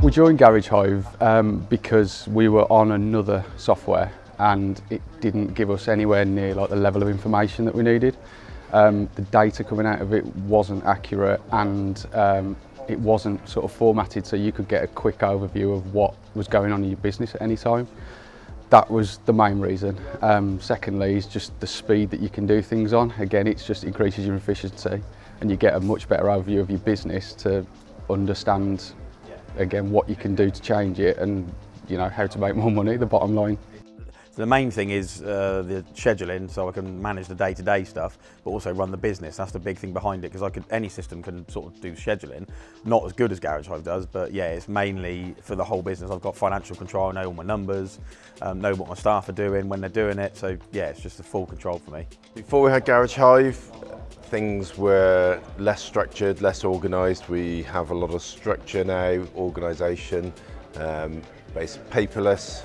We joined Garage Hive because we were on another software and it didn't give us anywhere near like the level of information that we needed. The data coming out of it wasn't accurate and it wasn't sort of formatted so you could get a quick overview of what was going on in your business at any time. That was the main reason. Secondly is just the speed that you can do things on. Again, it just increases your efficiency and you get a much better overview of your business to understand, again, what you can do to change it and, you know, how to make more money, the bottom line. So the main thing is the scheduling, so I can manage the day-to-day stuff, but also run the business. That's the big thing behind it, because any system can sort of do scheduling. Not as good as Garage Hive does, but yeah, it's mainly for the whole business. I've got financial control, I know all my numbers, know what my staff are doing when they're doing it. So yeah, it's just a full control for me. Before we had Garage Hive, things were less structured, less organised. We have a lot of structure now, organisation, based paperless.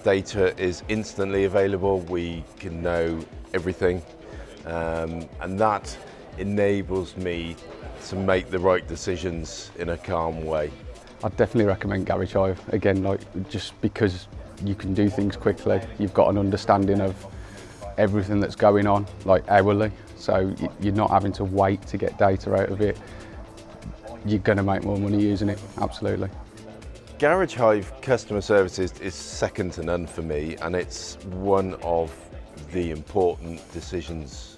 Data is instantly available, we can know everything, and that enables me to make the right decisions in a calm way. I'd definitely recommend Garage Hive, again, like just because you can do things quickly, you've got an understanding of everything that's going on, like hourly, so you're not having to wait to get data out of it. You're going to make more money using it, absolutely. Garage Hive customer service is second to none for me, and it's one of the important decisions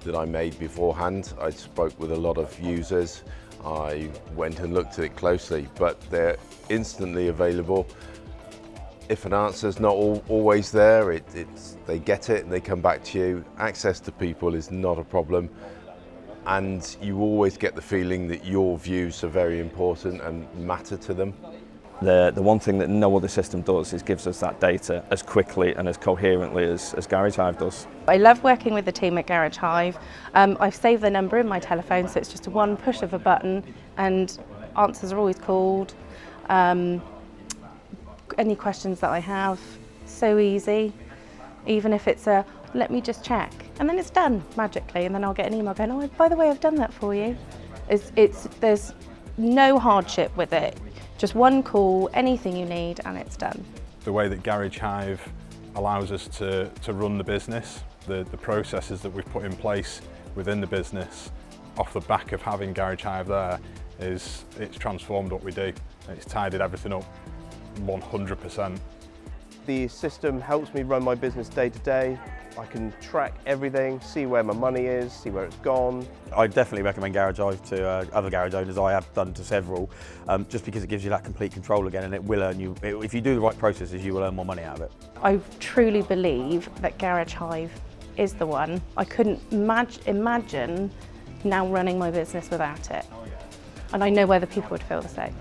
that I made beforehand. I spoke with a lot of users, I went and looked at it closely, but they're instantly available. If an answer's not always there, they get it and they come back to you. Access to people is not a problem, and you always get the feeling that your views are very important and matter to them. The one thing that no other system does is gives us that data as quickly and as coherently as Garage Hive does. I love working with the team at Garage Hive. I've saved the number in my telephone, so it's just a one push of a button and answers are always called. Any questions that I have, so easy. Even if it's a, let me just check, and then it's done magically, and then I'll get an email going, oh, by the way, I've done that for you. There's no hardship with it. Just one call, anything you need, and it's done. The way that Garage Hive allows us to run the business, the processes that we've put in place within the business, off the back of having Garage Hive there, it's transformed what we do. It's tidied everything up 100%. The system helps me run my business day to day. I can track everything, see where my money is, see where it's gone. I definitely recommend Garage Hive to other garage owners. I have done to several, just because it gives you that complete control again, and it will earn you, if you do the right processes, you will earn more money out of it. I truly believe that Garage Hive is the one. I couldn't imagine now running my business without it. And I know whether people would feel the same.